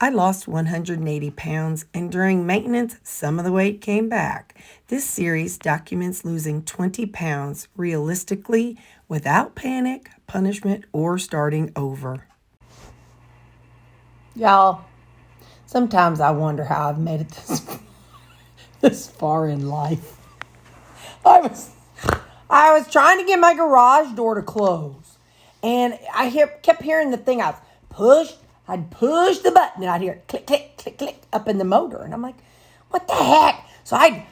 I lost 180 pounds, and during maintenance, some of the weight came back. This series documents losing 20 pounds realistically without panic, punishment, or starting over. Y'all, sometimes I wonder how I've made it this far in life. I was trying to get my garage door to close, and I kept hearing the thing. I'd push the button, and I'd hear click, click, click, click up in the motor, and I'm like, what the heck? So I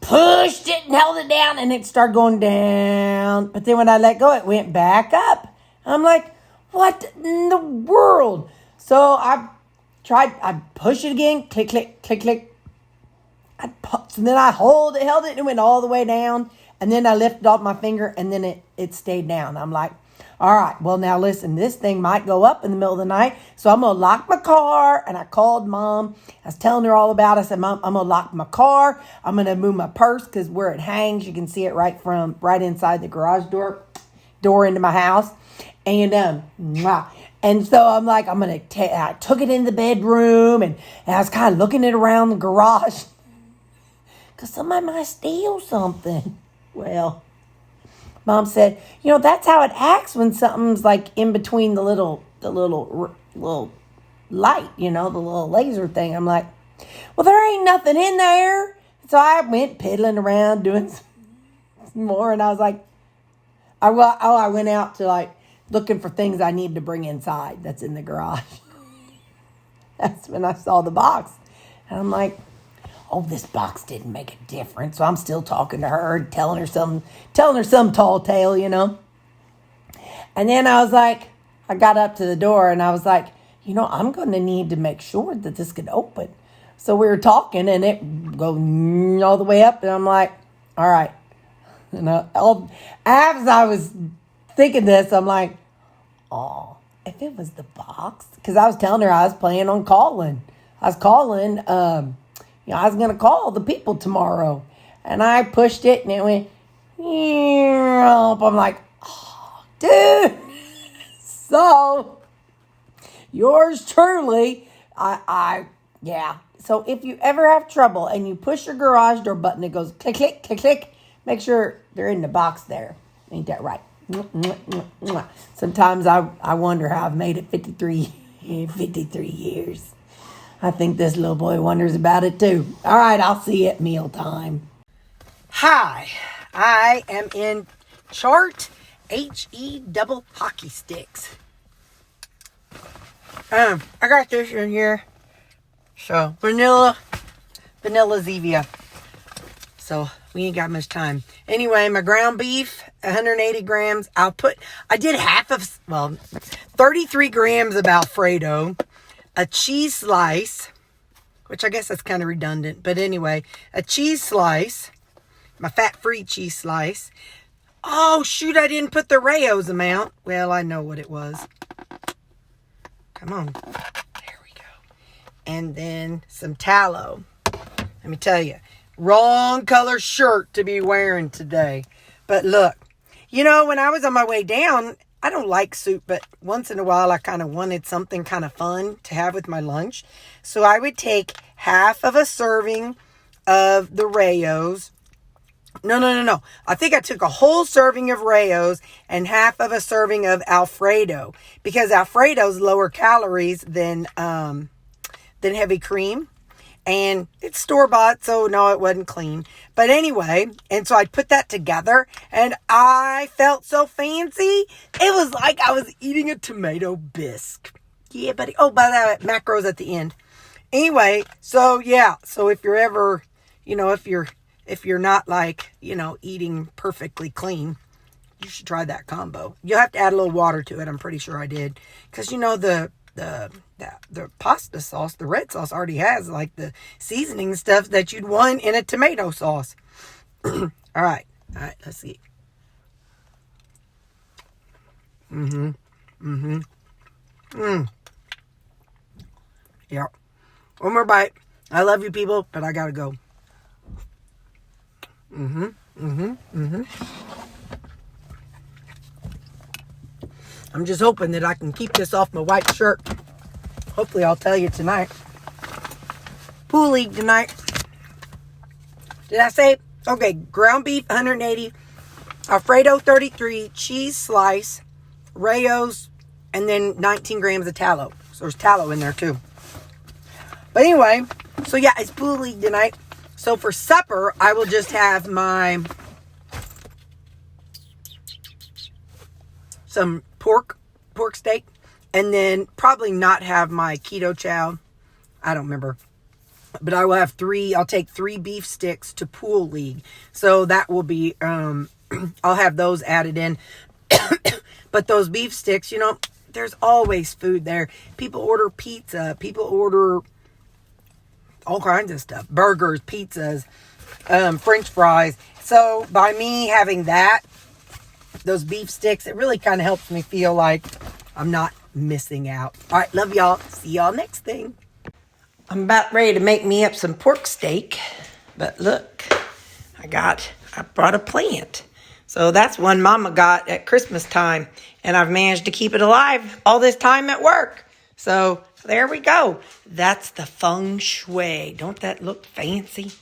pushed it and held it down, and it started going down. But then when I let go, it went back up. I'm like, what in the world? So I pushed it again, click, click, click, click. And then I held it, and it went all the way down. And then I lifted off my finger, and then it stayed down. I'm like, all right, well, now listen, this thing might go up in the middle of the night. So I'm going to lock my car. And I called Mom. I was telling her all about it. I said, Mom, I'm going to lock my car. I'm going to move my purse because where it hangs, you can see it right inside the garage door into my house. And so I'm like, I took it in the bedroom, and I was kind of looking it around the garage because somebody might steal something. Well, Mom said, that's how it acts when something's like in between the little light, the little laser thing. I'm like, well, there ain't nothing in there. So I went piddling around doing some more, and I was like, I went out to like looking for things I need to bring inside that's in the garage. That's when I saw the box, and I'm like, oh, this box didn't make a difference. So I'm still talking to her, telling her some tall tale, And then I was like, I got up to the door, and I was like, I'm going to need to make sure that this could open. So we were talking, and it go all the way up, and I'm like, all right. And as I was thinking this, I'm like, oh, if it was the box, because I was telling her I was planning on calling. I was going to call the people tomorrow. And I pushed it, and it went, I'm like, oh, dude. So, yours truly, yeah. So, if you ever have trouble and you push your garage door button, it goes click, click, click, click. Make sure they're in the box there. Ain't that right? Sometimes I wonder how I've made it 53 years. I think this little boy wonders about it too. All right, I'll see you at mealtime. Hi, I am in Chart HE double hockey sticks. I got this in here. So, vanilla Zevia. So, we ain't got much time. Anyway, my ground beef, 180 grams. I did 33 grams of Alfredo. A cheese slice, which I guess that's kind of redundant. But anyway, a cheese slice, my fat-free cheese slice. Oh, shoot, I didn't put the Rayo's amount. Well, I know what it was. Come on. There we go. And then some tallow. Let me tell you, wrong color shirt to be wearing today. But look, when I was on my way down, I don't like soup, but once in a while I kind of wanted something kind of fun to have with my lunch. So I would take half of a serving of the Rayo's. No. I think I took a whole serving of Rayo's and half of a serving of Alfredo, because Alfredo's lower calories than heavy cream. And it's store-bought, so no, it wasn't clean. But anyway, and so I put that together, and I felt so fancy. It was like I was eating a tomato bisque. Yeah, buddy. Oh, by the way, macros at the end. Anyway, so yeah. So if you're ever, if you're not like, eating perfectly clean, you should try that combo. You'll have to add a little water to it. I'm pretty sure I did. Because, the pasta sauce, the red sauce already has like the seasoning stuff that you'd want in a tomato sauce. All right, let's see. Yeah. One more bite. I love you people, but I gotta go. I'm just hoping that I can keep this off my white shirt. Hopefully I'll tell you tonight. Pool league tonight. Did I say? Okay, ground beef 180, Alfredo 33, cheese slice, Rayo's, and then 19 grams of tallow. So there's tallow in there too. But anyway, so yeah, it's pool league tonight. So for supper, I will just have some pork steak, and then probably not have my keto chow. I don't remember. But I will have I'll take 3 beef sticks to pool league. So that will be, I'll have those added in. But those beef sticks, you know, there's always food there. People order pizza. People order all kinds of stuff. Burgers, pizzas, French fries. So by me having those beef sticks, it really kind of helps me feel like I'm not missing out. All right, love y'all. See y'all next thing. I'm about ready to make me up some pork steak. But look, I brought a plant. So that's one Mama got at Christmas time. And I've managed to keep it alive all this time at work. So there we go. That's the feng shui. Don't that look fancy?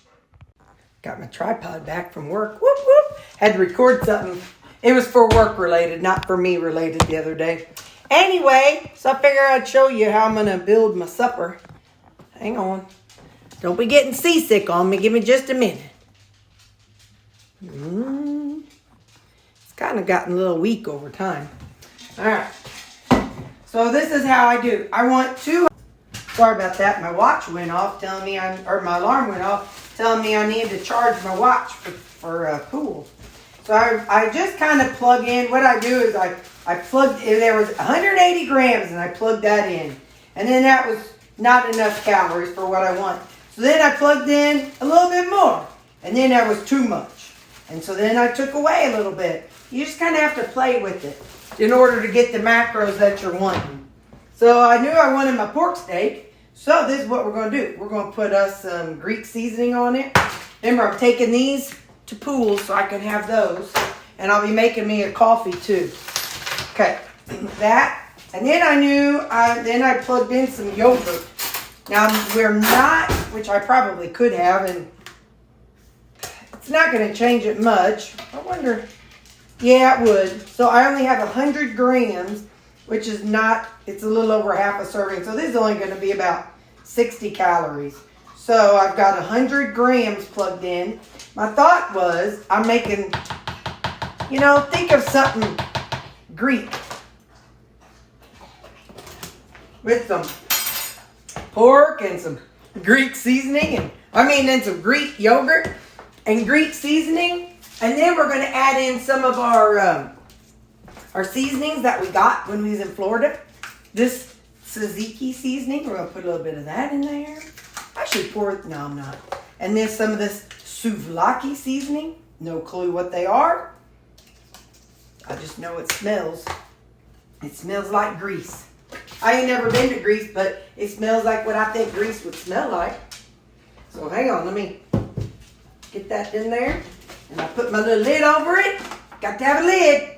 Got my tripod back from work. Whoop, whoop. Had to record something. It was for work related, not for me related the other day. Anyway, so I figured I'd show you how I'm going to build my supper. Hang on. Don't be getting seasick on me. Give me just a minute. It's kind of gotten a little weak over time. All right. So this is how I do. I want to... Sorry about that. My watch went off telling me my alarm went off telling me I needed to charge my watch for pool. So I just kind of plug in. What I do is I plugged, there was 180 grams and I plugged that in. And then that was not enough calories for what I want. So then I plugged in a little bit more. And then that was too much. And so then I took away a little bit. You just kind of have to play with it in order to get the macros that you're wanting. So I knew I wanted my pork steak. So this is what we're going to do. We're going to put us some Greek seasoning on it. Remember, I'm taking these to pool so I can have those. And I'll be making me a coffee too. Okay, that. And then I plugged in some yogurt. Now, we're not, which I probably could have, and it's not going to change it much. I wonder, yeah, it would. So I only have 100 grams, which is not, it's a little over half a serving. So this is only going to be about 60 calories. So I've got 100 grams plugged in. My thought was, I'm making, think of something Greek with some pork and some Greek seasoning, and some Greek yogurt and Greek seasoning. And then we're going to add in some of our seasonings that we got when we was in Florida. This tzatziki seasoning, we're going to put a little bit of that in there. I should pour it. No, I'm not. And then some of this souvlaki seasoning. No clue what they are. I just know it smells. It smells like Greece. I ain't never been to Greece, but it smells like what I think Greece would smell like. So hang on, let me get that in there. And I put my little lid over it. Got to have a lid.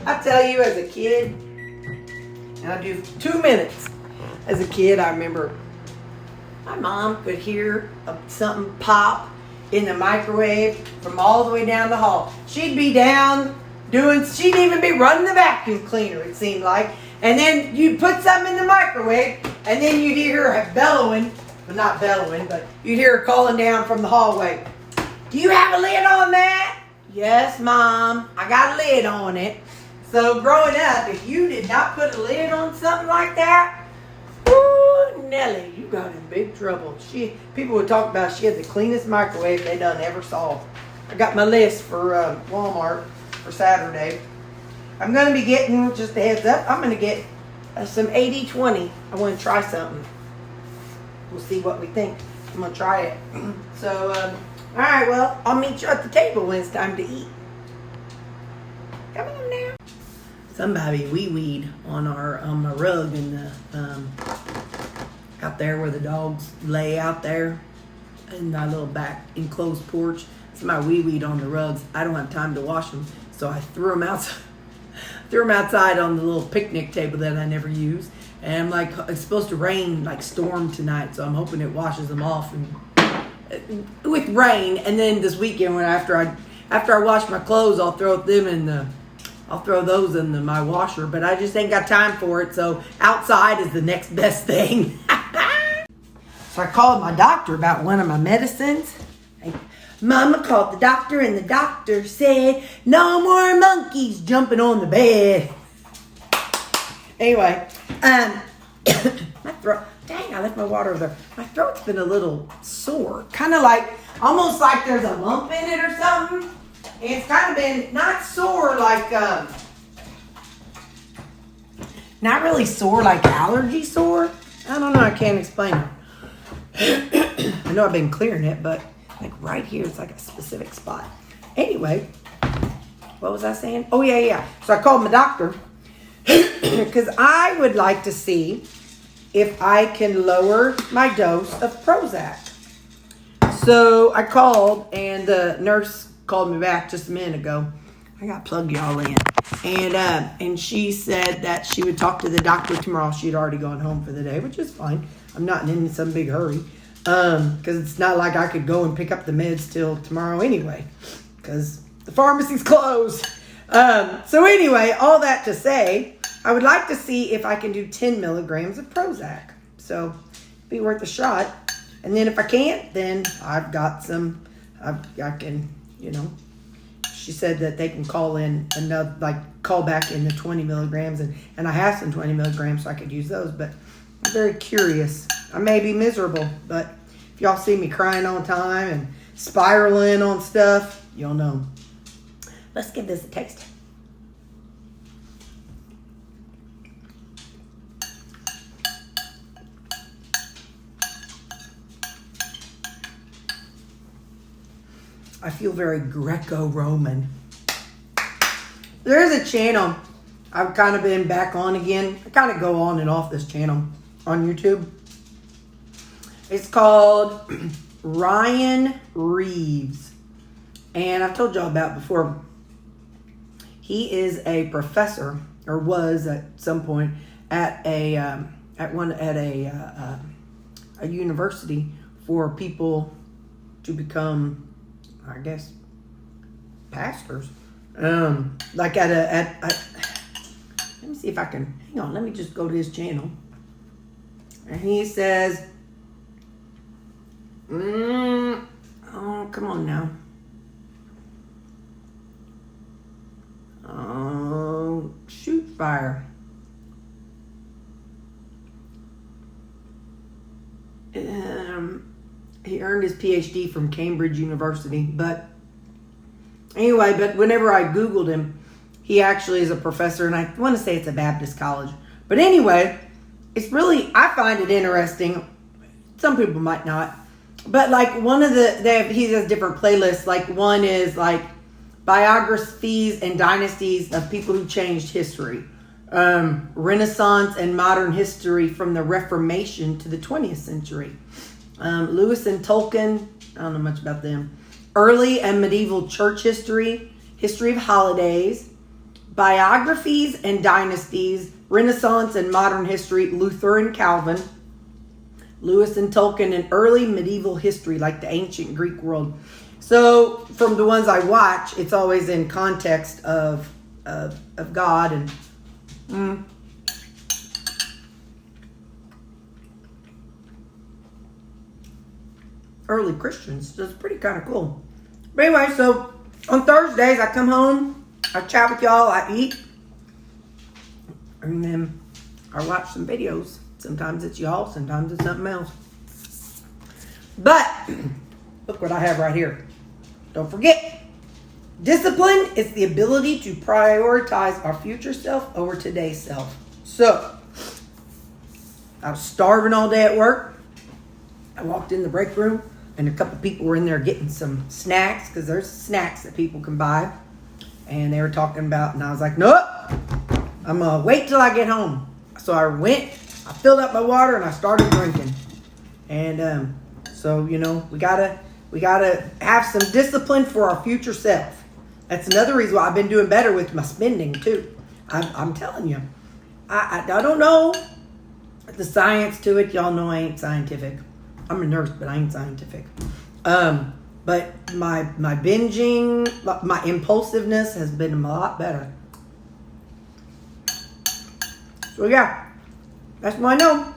I tell you, as a kid, and I do 2 minutes. As a kid, I remember my mom could hear something pop in the microwave from all the way down the hall. She'd be down she'd even be running the vacuum cleaner, it seemed like. And then you'd put something in the microwave, and then you'd hear her bellowing. Well, not bellowing, but you'd hear her calling down from the hallway. Do you have a lid on that? Yes, Mom. I got a lid on it. So growing up, if you did not put a lid on something like that, ooh, Nelly, you got in big trouble. People would talk about she had the cleanest microwave they done ever saw. I got my list for Walmart for Saturday. I'm going to be getting, just a heads up, I'm going to get some 80-20. I want to try something. We'll see what we think. I'm going to try it. So, all right, well, I'll meet you at the table when it's time to eat. Come on now. Somebody wee-weed on my rug in the, out there where the dogs lay out there in my little back enclosed porch. Somebody wee-weed on the rugs. I don't have time to wash them, so I threw them outside. Threw them outside on the little picnic table that I never use. And I'm like, it's supposed to rain, like storm tonight, so I'm hoping it washes them off and with rain. And then this weekend, when after I wash my clothes, I'll throw those in my washer. But I just ain't got time for it, so outside is the next best thing. So I called my doctor about one of my medicines. Mama called the doctor, and the doctor said, no more monkeys jumping on the bed. Anyway, my throat, dang, I left my water over there. My throat's been a little sore. Kind of like, almost like there's a lump in it or something. And it's kind of been, not sore like, not really sore like allergy sore. I don't know, I can't explain it. I know I've been clearing it, but like right here, it's like a specific spot. Anyway, what was I saying? Oh, yeah. So I called my doctor because I would like to see if I can lower my dose of Prozac. So I called, and the nurse called me back just a minute ago. I got to plug y'all in. And she said that she would talk to the doctor tomorrow. She had already gone home for the day, which is fine. I'm not in some big hurry. Because it's not like I could go and pick up the meds till tomorrow anyway. Because the pharmacy's closed. So anyway, all that to say, I would like to see if I can do 10 milligrams of Prozac. So, be worth a shot. And then if I can't, then I've got some, I can, she said that they can call in another, call back in the 20 milligrams. And I have some 20 milligrams, so I could use those. But I'm very curious. I may be miserable, but if y'all see me crying all the time and spiraling on stuff, you'll know. Let's give this a taste. I feel very Greco-Roman. There's a channel I've kind of been back on again. I kind of go on and off this channel on YouTube. It's called Ryan Reeves. And I've told y'all about before. He is a professor, or was at some point, at a university for people to become, I guess, pastors. Let me see if I can, hang on, let me just go to his channel. And he says, oh, come on now. Oh, shoot fire. He earned his PhD from Cambridge University, but anyway, but whenever I Googled him, he actually is a professor, and I want to say it's a Baptist college. But anyway, it's really, I find it interesting. Some people might not. But like one of he has different playlists. Like one is like biographies and dynasties of people who changed history. Renaissance and modern history from the Reformation to the 20th century. Lewis and Tolkien, I don't know much about them. Early and medieval church history, history of holidays, biographies and dynasties, Renaissance and modern history, Luther and Calvin, Lewis and Tolkien, and early medieval history, like the ancient Greek world. So from the ones I watch, it's always in context of God and early Christians. So it's pretty kind of cool. But anyway, so on Thursdays, I come home, I chat with y'all, I eat, and then I watch some videos. Sometimes it's y'all, sometimes it's something else. But look what I have right here. Don't forget, discipline is the ability to prioritize our future self over today's self. So, I was starving all day at work. I walked in the break room, and a couple people were in there getting some snacks, because there's snacks that people can buy. And they were talking about, and I was like, nope, I'm going to wait till I get home. So I went, I filled up my water, and I started drinking. And so, we gotta have some discipline for our future self. That's another reason why I've been doing better with my spending too. I'm telling you, I don't know the science to it. Y'all know I ain't scientific. I'm a nurse, but I ain't scientific. But my binging, my impulsiveness has been a lot better. So yeah, that's what I know.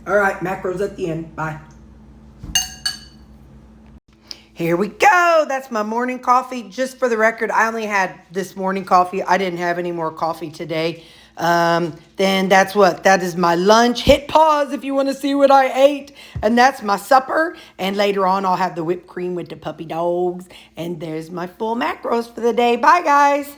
All right, macros at the end. Bye. Here we go. That's my morning coffee. Just for the record, I only had this morning coffee. I didn't have any more coffee today. Then that is my lunch. Hit pause if you want to see what I ate. And that's my supper. And later on, I'll have the whipped cream with the puppy dogs. And there's my full macros for the day. Bye, guys.